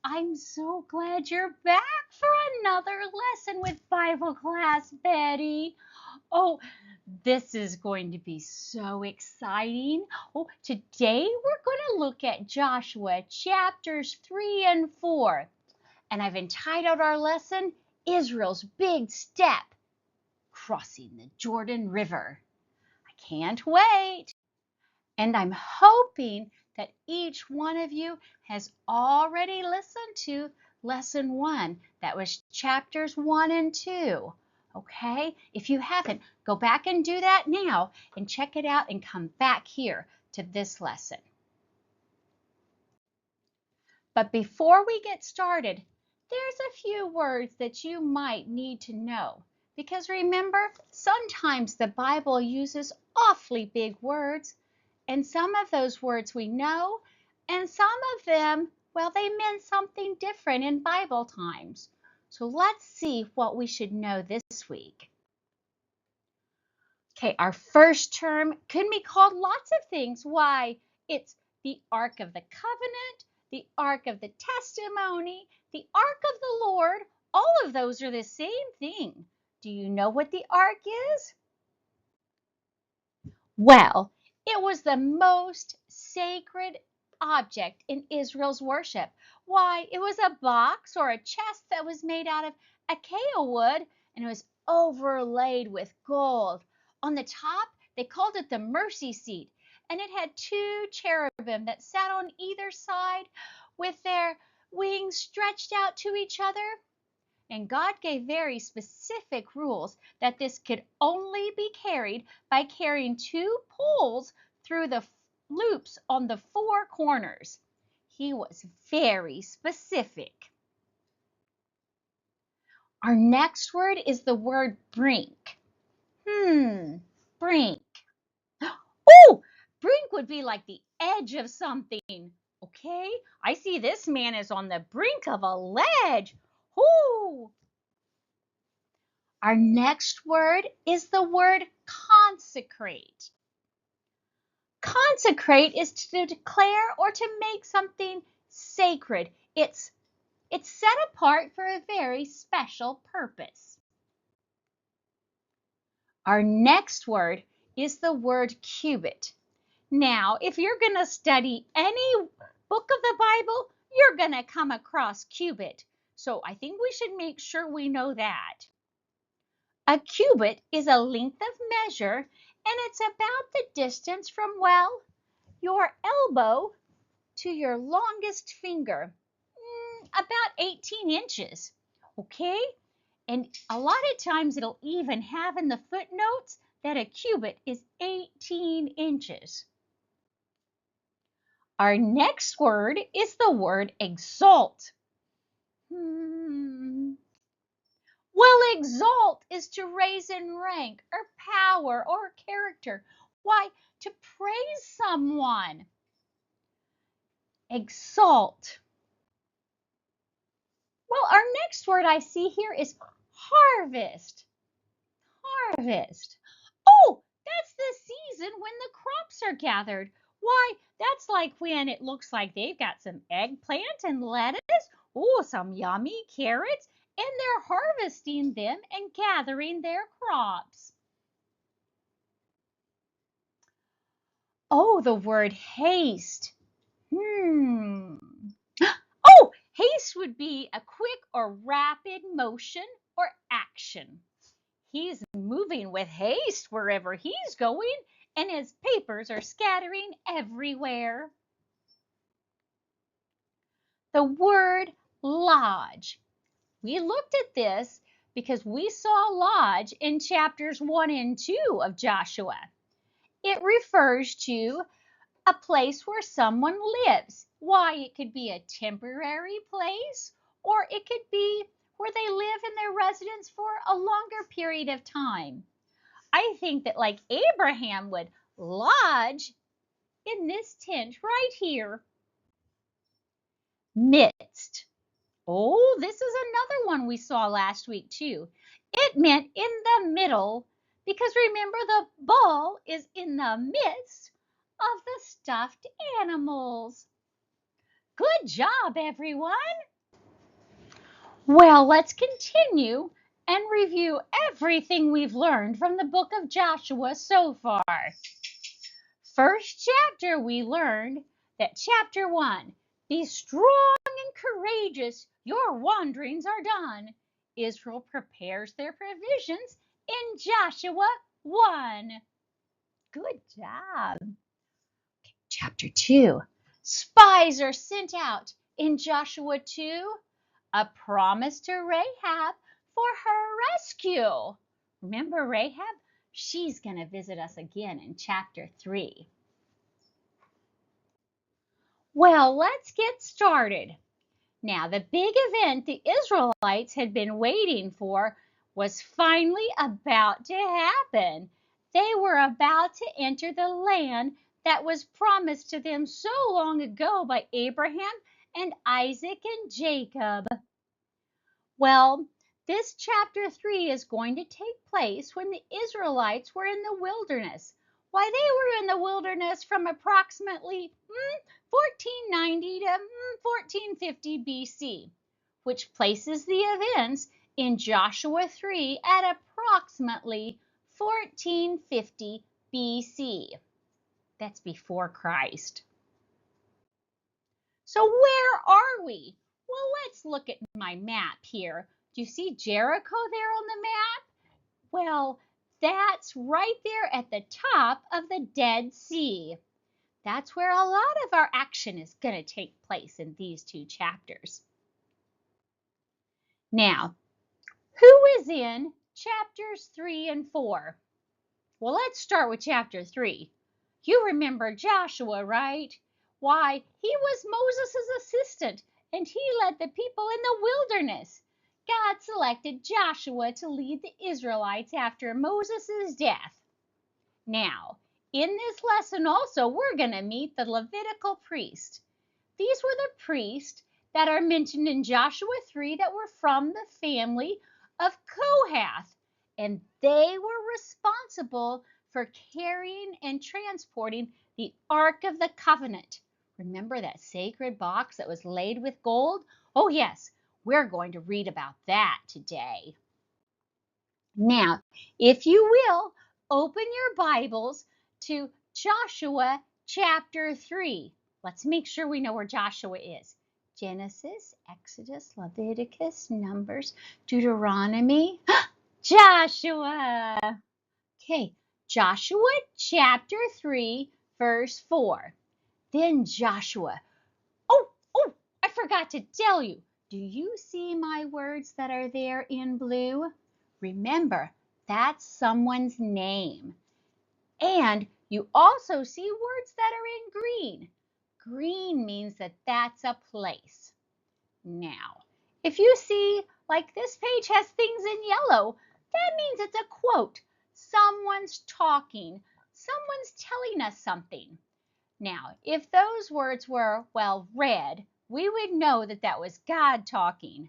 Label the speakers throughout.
Speaker 1: I'm so glad you're back for another lesson with Bible class, Betty. Oh, this is going to be so exciting. Oh, today we're going to look at Joshua chapters 3 and 4. And I've entitled our lesson, Israel's Big Step, Crossing the Jordan River. I can't wait. And I'm hoping that each one of you has already listened to lesson 1. That was chapters 1 and 2. Okay? If you haven't, go back and do that now and check it out and come back here to this lesson. But before we get started, there's a few words that you might need to know. Because remember, sometimes the Bible uses awfully big words. And some of those words we know, and some of them, well, they meant something different in Bible times. So let's see what we should know this week. Okay, our first term can be called lots of things. Why? It's the Ark of the Covenant, the Ark of the Testimony, the Ark of the Lord. All of those are the same thing. Do you know what the Ark is? Well, it was the most sacred object in Israel's worship. Why? It was a box or a chest that was made out of acacia wood and it was overlaid with gold. On the top, they called it the mercy seat, and it had 2 cherubim that sat on either side with their wings stretched out to each other. And God gave very specific rules that this could only be carried by carrying 2 poles through the loops on the 4 corners. He was very specific. Our next word is the word brink. Brink. Oh, brink would be like the edge of something. Okay, I see this man is on the brink of a ledge. Ooh. Our next word is the word consecrate. Consecrate is to declare or to make something sacred. It's set apart for a very special purpose. Our next word is the word cubit. Now, if you're going to study any book of the Bible, you're going to come across cubit. So I think we should make sure we know that. A cubit is a length of measure, and it's about the distance from, well, your elbow to your longest finger, about 18 inches, okay? And a lot of times it'll even have in the footnotes that a cubit is 18 inches. Our next word is the word exalt. Well, exalt is to raise in rank or power or character. Why? To praise someone. Exalt. Well, our next word I see here is harvest. Harvest. Oh, that's the season when the crops are gathered. Why, that's like when it looks like they've got some eggplant and lettuce, oh, some yummy carrots, and they're harvesting them and gathering their crops. Oh, the word haste. Oh, haste would be a quick or rapid motion or action. He's moving with haste wherever he's going, and his papers are scattering everywhere. The word lodge. We looked at this because we saw lodge in chapters 1 and 2 of Joshua. It refers to a place where someone lives. Why? It could be a temporary place, or it could be where they live in their residence for a longer period of time. I think that like Abraham would lodge in this tent right here. Midst. Oh, this is another one we saw last week too. It meant in the middle, because remember the bull is in the midst of the stuffed animals. Good job, everyone. Well, let's continue and review everything we've learned from the book of Joshua so far. First chapter, we learned that chapter 1, be strong and courageous, your wanderings are done. Israel prepares their provisions in Joshua 1. Good job. Chapter 2, spies are sent out in Joshua 2. A promise to Rahab for her rescue. Remember Rahab? She's going to visit us again in chapter 3. Well, let's get started. Now, the big event the Israelites had been waiting for was finally about to happen. They were about to enter the land that was promised to them so long ago by Abraham and Isaac and Jacob. Well, this chapter 3 is going to take place when the Israelites were in the wilderness. Why, they were in the wilderness from approximately 1490 to 1450 BC, which places the events in Joshua 3 at approximately 1450 BC. That's before Christ. So where are we? Well, let's look at my map here. Do you see Jericho there on the map? Well, that's right there at the top of the Dead Sea. That's where a lot of our action is going to take place in these two chapters. Now, who is in chapters 3 and 4? Well, let's start with chapter 3. You remember Joshua, right? Why, he was Moses' assistant, and he led the people in the wilderness. God selected Joshua to lead the Israelites after Moses' death. Now, in this lesson also, we're going to meet the Levitical priest. These were the priests that are mentioned in Joshua 3 that were from the family of Kohath, and they were responsible for carrying and transporting the Ark of the Covenant. Remember that sacred box that was laid with gold? Oh yes, we're going to read about that today. Now, if you will, open your Bibles to Joshua chapter 3. Let's make sure we know where Joshua is. Genesis, Exodus, Leviticus, Numbers, Deuteronomy, Joshua. Okay, Joshua chapter 3, verse 4. Then Joshua, I forgot to tell you. Do you see my words that are there in blue? Remember, that's someone's name. And you also see words that are in green. Green means that that's a place. Now, if you see, like this page has things in yellow, that means it's a quote. Someone's talking. Someone's telling us something. Now, if those words were, well, red, we would know that that was God talking.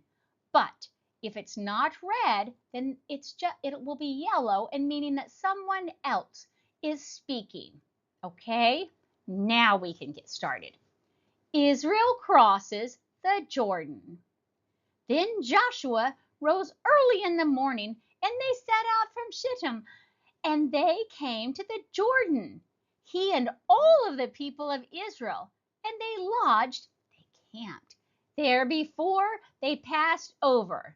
Speaker 1: But if it's not red, then it will be yellow and meaning that someone else is speaking. Okay? Now we can get started. Israel crosses the Jordan. Then Joshua rose early in the morning and they set out from Shittim and they came to the Jordan, he and all of the people of Israel, and they lodged, they camped there before they passed over.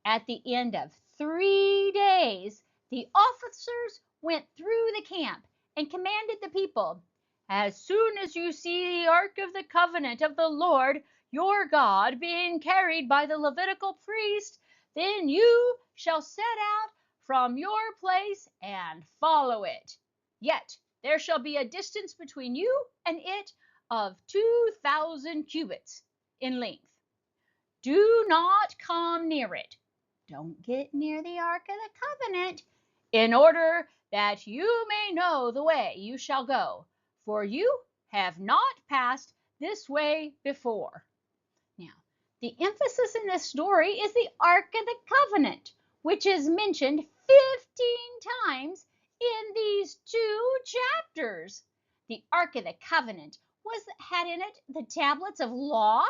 Speaker 1: At the end of 3 days, the officers went through the camp and commanded the people, as soon as you see the Ark of the Covenant of the Lord your God being carried by the Levitical priest, then you shall set out from your place and follow it. Yet there shall be a distance between you and it of 2,000 cubits in length. Do not come near it. Don't get near the Ark of the Covenant, in order that you may know the way you shall go, for you have not passed this way before. Now, the emphasis in this story is the Ark of the Covenant, which is mentioned 15 times in these 2 chapters. The Ark of the Covenant had in it the tablets of law,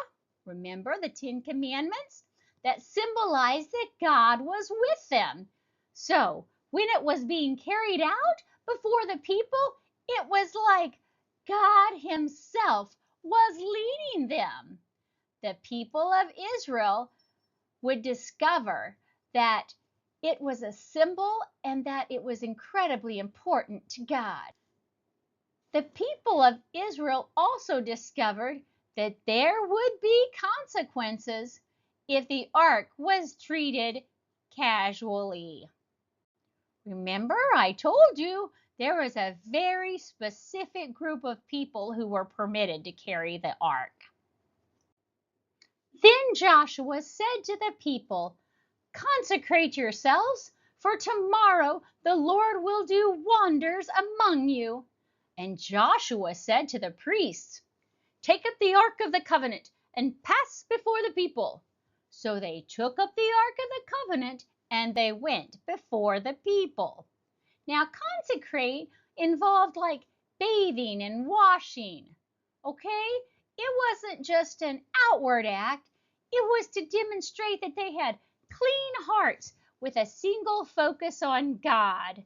Speaker 1: remember the 10 Commandments, that symbolized that God was with them. So when it was being carried out before the people, it was like God Himself was leading them. The people of Israel would discover that it was a symbol and that it was incredibly important to God. The people of Israel also discovered that there would be consequences if the ark was treated casually. Remember, I told you there was a very specific group of people who were permitted to carry the ark. Then Joshua said to the people, "Consecrate yourselves, for tomorrow the Lord will do wonders among you." And Joshua said to the priests, "Take up the ark of the covenant and pass before the people." So they took up the ark of the covenant and they went before the people. Now, consecrate involved like bathing and washing. Okay? It wasn't just an outward act, it was to demonstrate that they had clean hearts with a single focus on God.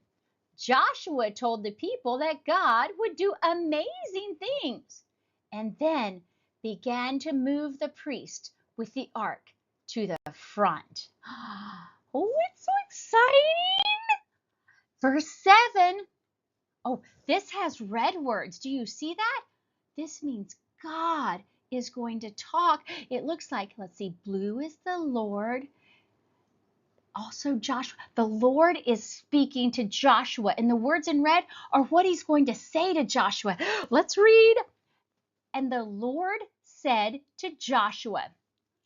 Speaker 1: Joshua told the people that God would do amazing things and then began to move the priest with the ark to the front. Oh, it's so exciting! Verse 7. Oh, this has red words. Do you see that? This means God is going to talk. It looks like, let's see, blue is the Lord. Also Joshua. The Lord is speaking to Joshua, and the words in red are what He's going to say to Joshua. Let's read. And the Lord said to Joshua,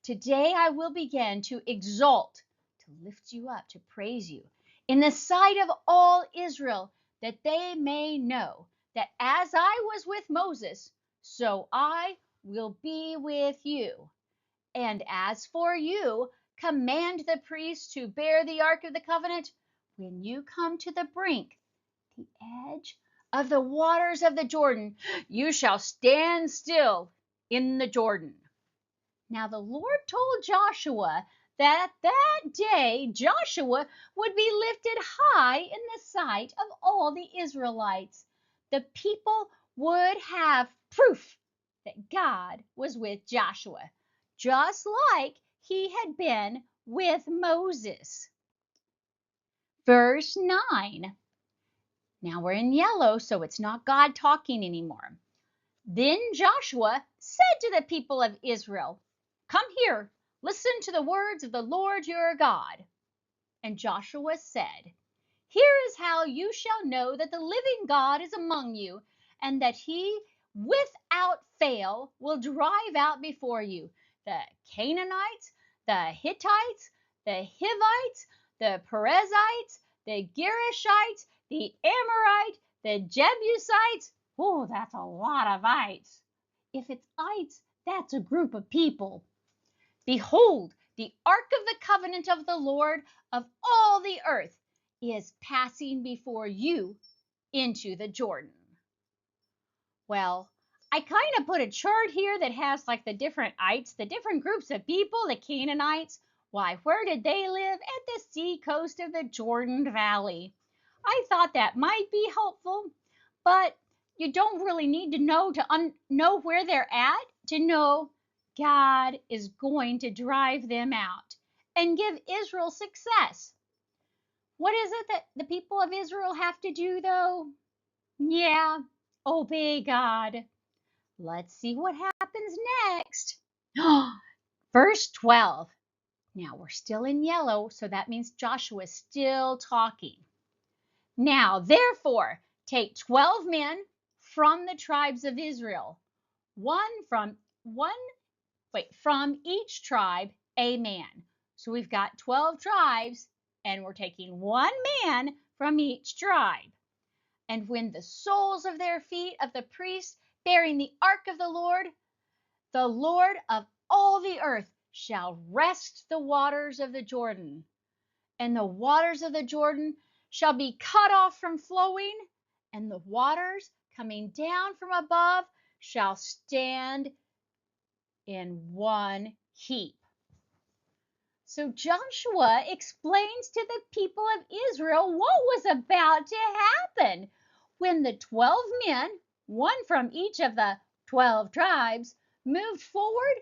Speaker 1: "Today I will begin to exalt, to lift you up, to praise you in the sight of all Israel, that they may know that as I was with Moses, so I will be with you. And as for you, command the priests to bear the ark of the covenant. When you come to the brink, the edge of the waters of the Jordan, you shall stand still in the Jordan." Now the Lord told Joshua that day Joshua would be lifted high in the sight of all the Israelites. The people would have proof that God was with Joshua, just like He had been with Moses. Verse 9. Now we're in yellow, so it's not God talking anymore. Then Joshua said to the people of Israel, "Come here, listen to the words of the Lord your God." And Joshua said, "Here is how you shall know that the living God is among you, and that He without fail will drive out before you the Canaanites, the Hittites, the Hivites, the Perizzites, the Girgashites, the Amorite, the Jebusites." Oh, that's a lot of ites. If it's ites, that's a group of people. "Behold, the ark of the covenant of the Lord of all the earth is passing before you into the Jordan." Well, I kind of put a chart here that has like the different ites, the different groups of people, the Canaanites. Why, where did they live? At the sea coast of the Jordan Valley. I thought that might be helpful, but you don't really need to know where they're at to know God is going to drive them out and give Israel success. What is it that the people of Israel have to do, though? Yeah, obey God. Let's see what happens next. Verse 12. Now we're still in yellow, so that means Joshua is still talking. "Now, therefore, take 12 men from the tribes of Israel, from each tribe a man." So we've got 12 tribes, and we're taking one man from each tribe. "And when the soles of their feet of the priests bearing the ark of the Lord of all the earth, shall rest the waters of the Jordan. And the waters of the Jordan shall be cut off from flowing, and the waters coming down from above shall stand in one heap." So Joshua explains to the people of Israel what was about to happen when the 12 men, one from each of the 12 tribes, moved forward.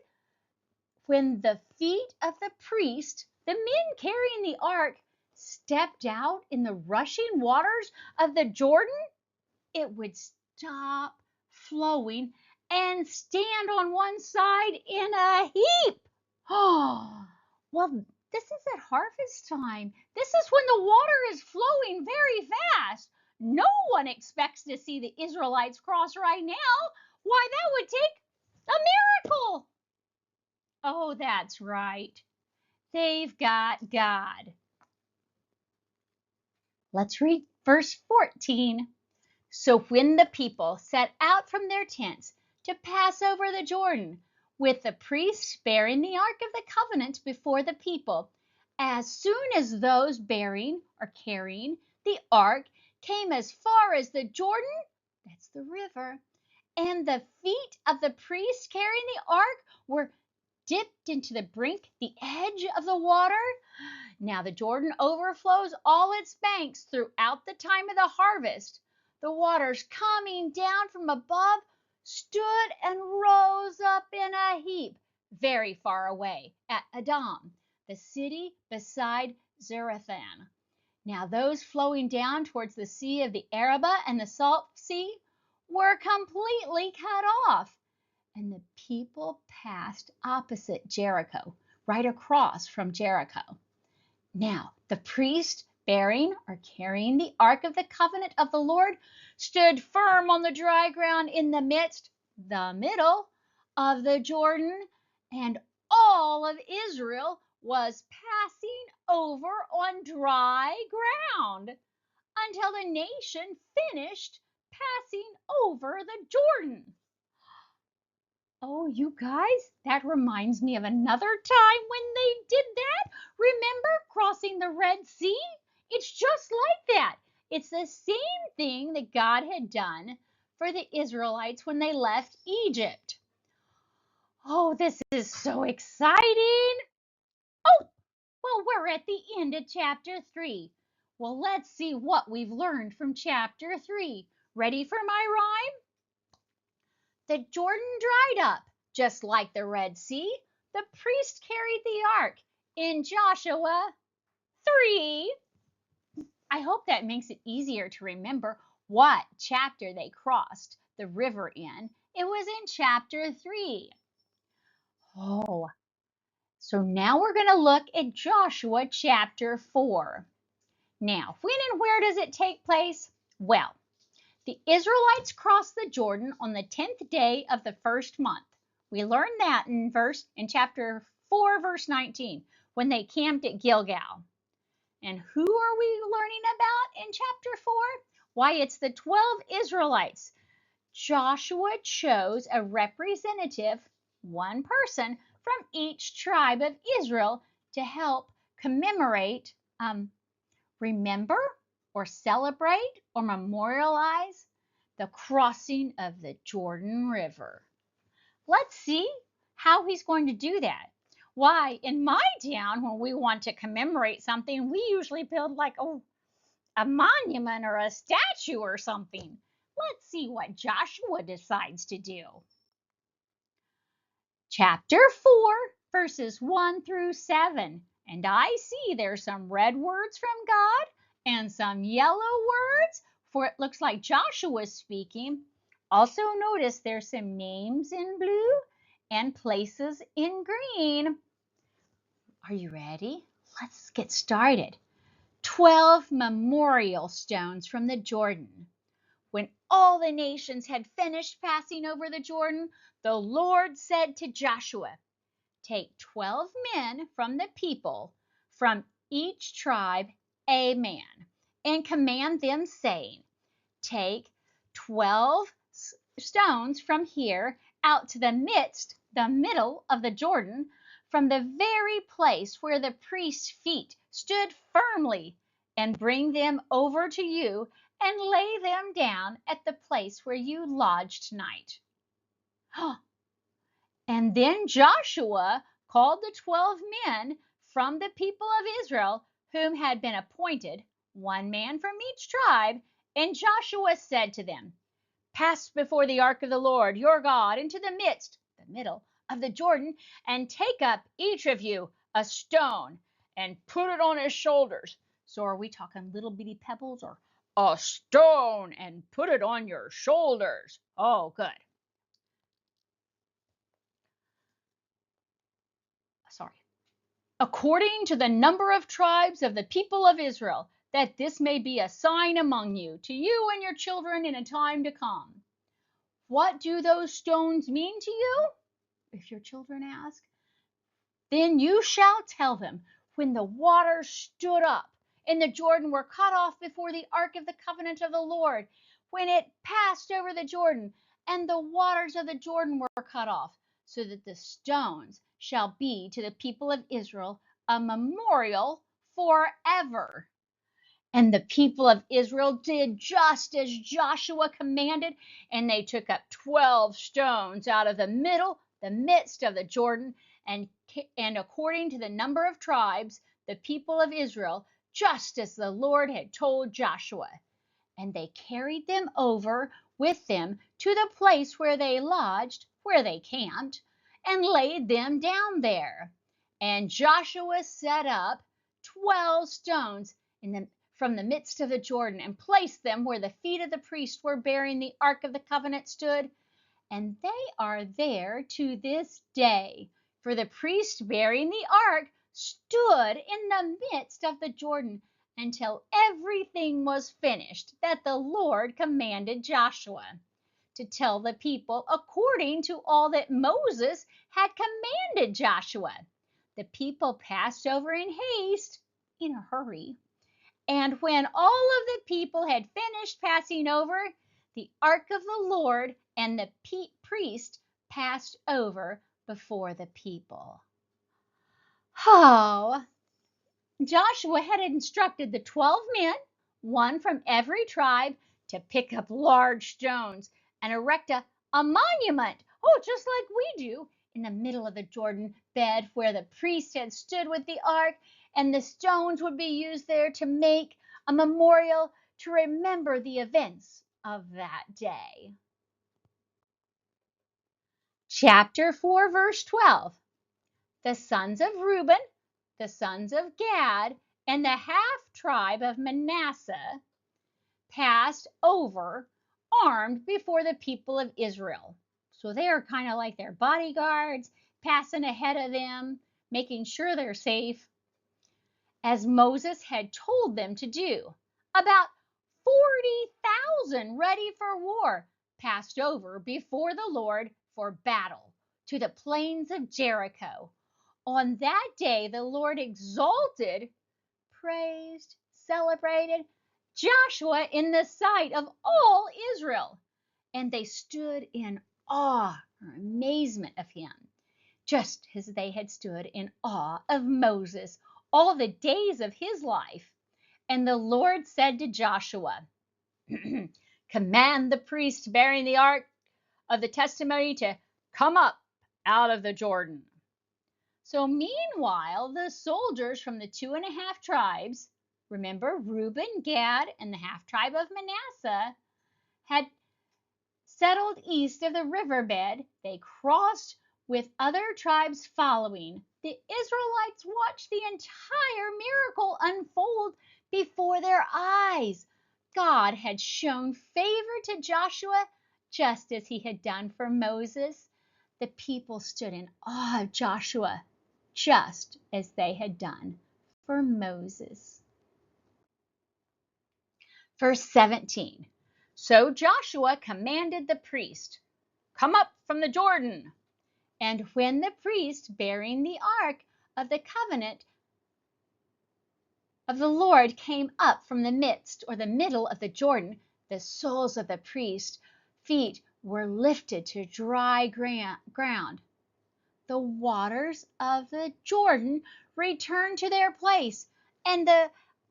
Speaker 1: When the feet of the priest, the men carrying the ark, stepped out in the rushing waters of the Jordan, it would stop flowing and stand on one side in a heap. Oh, well, this is at harvest time. This is when the water is flowing very fast. No one expects to see the Israelites cross right now. Why, that would take a miracle. Oh, that's right. They've got God. Let's read verse 14. So when the people set out from their tents to pass over the Jordan, with the priests bearing the ark of the covenant before the people, as soon as those bearing or carrying the ark came as far as the Jordan, that's the river, and the feet of the priests carrying the ark were dipped into the brink, the edge of the water. Now the Jordan overflows all its banks throughout the time of the harvest. The waters coming down from above stood and rose up in a heap very far away at Adam, the city beside Zarethan. Now those flowing down towards the sea of the Arabah and the Salt Sea were completely cut off, and the people passed opposite Jericho, right across from Jericho. Now, the priest bearing or carrying the ark of the covenant of the Lord stood firm on the dry ground in the midst, the middle of the Jordan, and all of Israel was passing over on dry ground until the nation finished passing over the Jordan. Oh, you guys, that reminds me of another time when they did that. Remember crossing the Red Sea? It's just like that. It's the same thing that God had done for the Israelites when they left Egypt. Oh, this is so exciting. Oh, well, we're at the end of chapter 3. Well, let's see what we've learned from chapter 3. Ready for my rhyme? The Jordan dried up, just like the Red Sea. The priest carried the ark in Joshua 3. I hope that makes it easier to remember what chapter they crossed the river in. It was in chapter 3. Oh, so now we're going to look at Joshua chapter 4. Now, when and where does it take place? Well, the Israelites crossed the Jordan on the 10th day of the first month. We learned that in chapter 4, verse 19, when they camped at Gilgal. And who are we learning about in chapter 4? Why, it's the 12 Israelites. Joshua chose a representative, one person from each tribe of Israel, to help commemorate, remember, or celebrate, or memorialize the crossing of the Jordan River. Let's see how he's going to do that. Why, in my town, when we want to commemorate something, we usually build like a monument or a statue or something. Let's see what Joshua decides to do. Chapter 4, verses 1 through 7. And I see there's some red words from God and some yellow words, for it looks like Joshua's speaking. Also notice there's some names in blue and places in green. Are you ready? Let's get started. 12 memorial stones from the Jordan. When all the nations had finished passing over the Jordan, the Lord said to Joshua, take 12 men from the people, from each tribe a man, and command them, saying, take 12 stones from here out to the midst, the middle of the Jordan, from the very place where the priest's feet stood firmly, and bring them over to you, and lay them down at the place where you lodge tonight. And then Joshua called the 12 men from the people of Israel, whom had been appointed, one man from each tribe. And Joshua said to them, pass before the ark of the Lord your God into the midst, the middle of the Jordan, and take up each of you a stone and put it on his shoulders. So are we talking little bitty pebbles or a stone and put it on your shoulders? Oh, good. Sorry. According to the number of tribes of the people of Israel, that this may be a sign among you, to you and your children in a time to come. What do those stones mean to you? If your children ask, then you shall tell them, when the waters stood up in the Jordan were cut off before the ark of the covenant of the Lord, when it passed over the Jordan, and the waters of the Jordan were cut off, so that the stones shall be to the people of Israel a memorial forever. And the people of Israel did just as Joshua commanded, and they took up 12 stones out of the midst of the Jordan, and according to the number of tribes, the people of Israel, just as the Lord had told Joshua. And they carried them over with them to the place where they lodged, where they camped, and laid them down there. And Joshua set up 12 stones from the midst of the Jordan, and placed them where the feet of the priests were bearing the ark of the covenant stood. And they are there to this day. For the priest bearing the ark stood in the midst of the Jordan until everything was finished that the Lord commanded Joshua to tell the people, according to all that Moses had commanded Joshua. The people passed over in haste, in a hurry. And when all of the people had finished passing over, the ark of the Lord and the priest passed over before the people. Oh, Joshua had instructed the 12 men, one from every tribe, to pick up large stones and erect a monument, just like we do, in the middle of the Jordan bed where the priest had stood with the ark, and the stones would be used there to make a memorial to remember the events of that day. Chapter 4, verse 12. The sons of Reuben, the sons of Gad, and the half tribe of Manasseh passed over armed before the people of Israel. So they are kind of like their bodyguards, passing ahead of them, making sure they're safe, as Moses had told them to do. About 40,000 ready for war passed over before the Lord for battle to the plains of Jericho. On that day, the Lord exalted, praised, celebrated Joshua in the sight of all Israel. And they stood in awe or amazement of him, just as they had stood in awe of Moses all the days of his life. And the Lord said to Joshua, command the priest bearing the ark of the testimony to come up out of the Jordan. So meanwhile, the soldiers from the 2.5 tribes, remember Reuben, Gad, and the half tribe of Manasseh, had settled east of the riverbed. They crossed with other tribes following. The Israelites watched the entire miracle unfold before their eyes. God had shown favor to Joshua just as he had done for Moses. The people stood in awe of Joshua just as they had done for Moses. Verse 17. So Joshua commanded the priest, come up from the Jordan. And when the priest bearing the ark of the covenant of the Lord came up from the midst or the middle of the Jordan, the soles of the priest's feet were lifted to dry ground. The waters of the Jordan returned to their place, and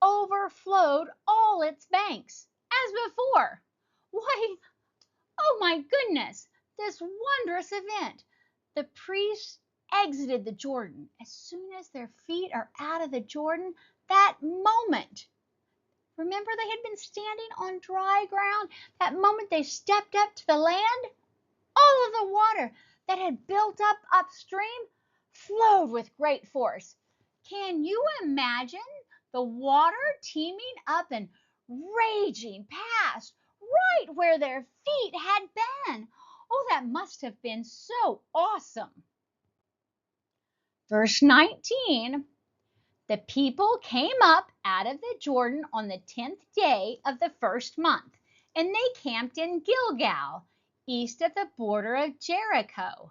Speaker 1: overflowed all its banks as before. Why, oh my goodness, this wondrous event. The priests exited the Jordan, as soon as their feet are out of the Jordan, that moment, remember they had been standing on dry ground, that moment they stepped up to the land, all of the water that had built up upstream flowed with great force. Can you imagine the water teeming up and raging past right where their feet had been? Oh, that must have been so awesome. Verse 19, the people came up out of the Jordan on the 10th day of the first month, and they camped in Gilgal, east of the border of Jericho.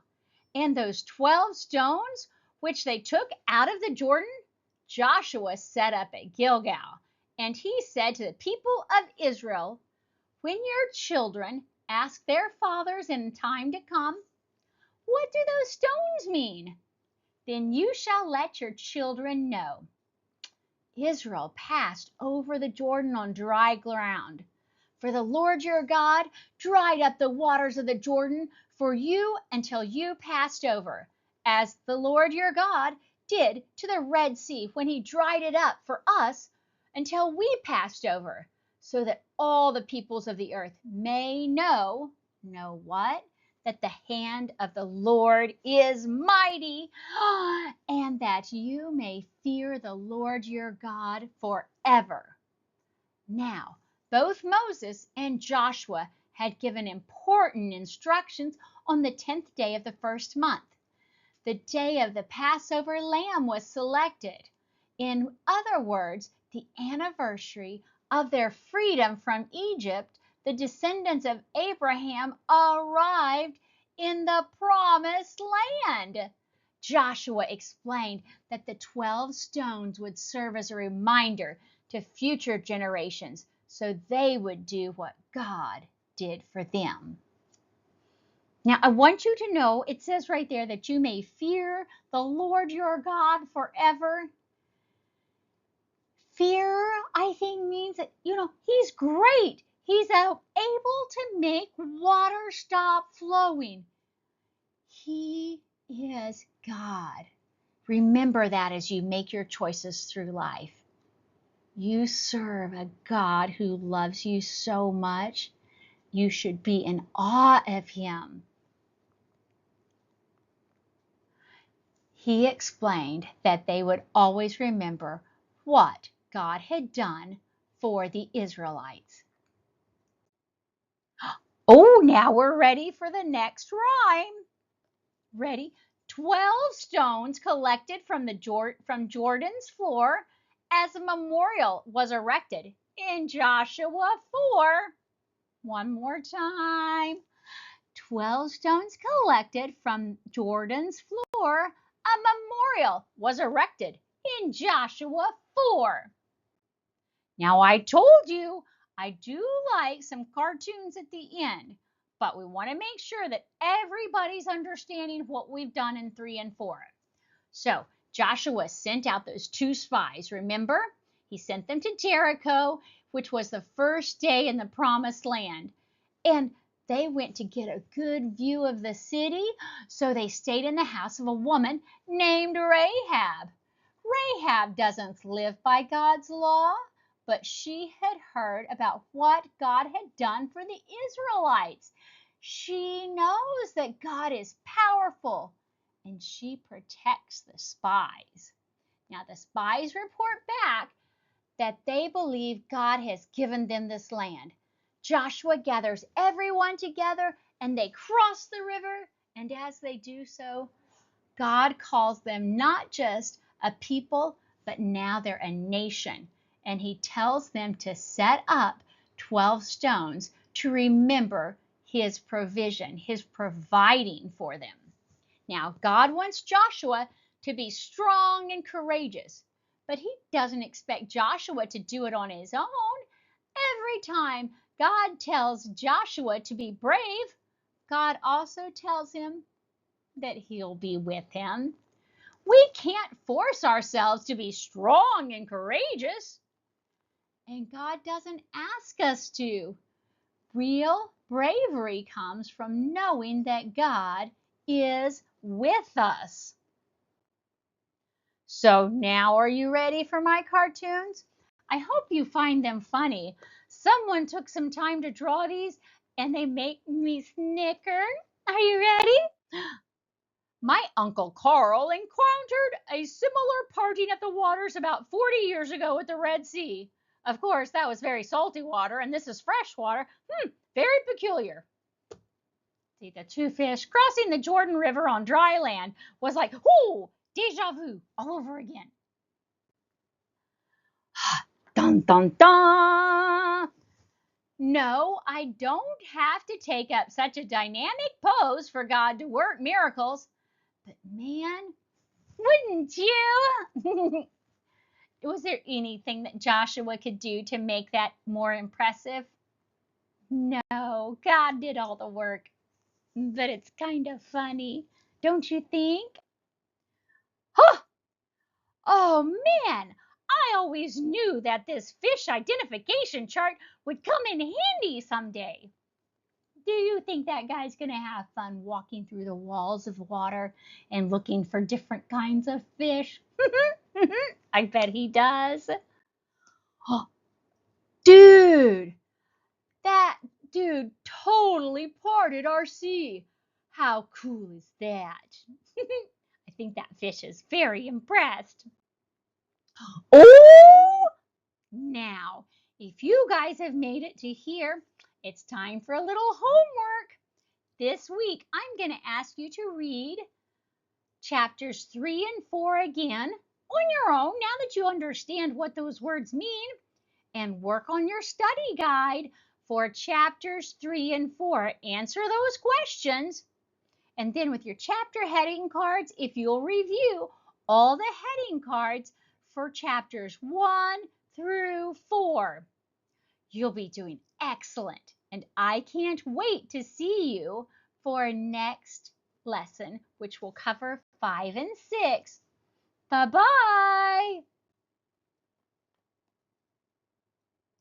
Speaker 1: And those 12 stones which they took out of the Jordan, Joshua set up at Gilgal. And he said to the people of Israel, when your children ask their fathers in time to come, what do those stones mean? Then you shall let your children know. Israel passed over the Jordan on dry ground. For the Lord your God dried up the waters of the Jordan for you until you passed over, as the Lord your God did to the Red Sea when he dried it up for us until we passed over, so that all the peoples of the earth may know what? That the hand of the Lord is mighty, and that you may fear the Lord your God forever. Now, both Moses and Joshua had given important instructions on the 10th day of the first month. The day of the Passover lamb was selected. In other words, the anniversary of their freedom from Egypt. The descendants of Abraham arrived in the promised land. Joshua explained that the 12 stones would serve as a reminder to future generations so they would do what God did for them. Now, I want you to know, it says right there that you may fear the Lord your God forever. Fear, I think, means that, he's great. He's able to make water stop flowing. He is God. Remember that as you make your choices through life. You serve a God who loves you so much. You should be in awe of him. He explained that they would always remember what God had done for the Israelites. Oh, now we're ready for the next rhyme. Ready? 12 stones collected from Jordan's floor as a memorial was erected in Joshua 4. One more time. 12 stones collected from Jordan's floor, a memorial was erected in Joshua 4. Now, I told you I do like some cartoons at the end, but we want to make sure that everybody's understanding what we've done in 3 and 4. So, Joshua sent out those 2 spies, remember? He sent them to Jericho, which was the first day in the promised land. And they went to get a good view of the city, so they stayed in the house of a woman named Rahab. Rahab doesn't live by God's law, but she had heard about what God had done for the Israelites. She knows that God is powerful, and she protects the spies. Now, the spies report back that they believe God has given them this land. Joshua gathers everyone together and they cross the river, and as they do so, God calls them not just a people, but now they're a nation. And he tells them to set up 12 stones to remember his provision, his providing for them. Now, God wants Joshua to be strong and courageous, but he doesn't expect Joshua to do it on his own. Every time God tells Joshua to be brave, God also tells him that he'll be with him. We can't force ourselves to be strong and courageous, and God doesn't ask us to. Real bravery comes from knowing that God is with us. So now are you ready for my cartoons? I hope you find them funny. Someone took some time to draw these and they make me snicker. Are you ready? My Uncle Carl encountered a similar parting at the waters about 40 years ago at the Red Sea. Of course, that was very salty water, and this is fresh water. Very peculiar. See, the two fish crossing the Jordan River on dry land was like, whoo, deja vu all over again. Dun, dun, dun. No, I don't have to take up such a dynamic pose for God to work miracles. But man, wouldn't you? Was there anything that Joshua could do to make that more impressive? No, God did all the work. But it's kind of funny, don't you think? Huh! Oh man, I always knew that this fish identification chart would come in handy someday. Do you think that guy's going to have fun walking through the walls of water and looking for different kinds of fish? I bet he does. Oh, dude, that dude totally parted our sea. How cool is that? I think that fish is very impressed. Oh, now, if you guys have made it to here, it's time for a little homework. This week, I'm going to ask you to read chapters 3 and 4 again on your own now that you understand what those words mean, and work on your study guide for chapters 3 and 4. Answer those questions, and then with your chapter heading cards, if you'll review all the heading cards for chapters 1 through 4, you'll be doing excellent. And I can't wait to see you for next lesson, which will cover 5 and 6. Bye-bye.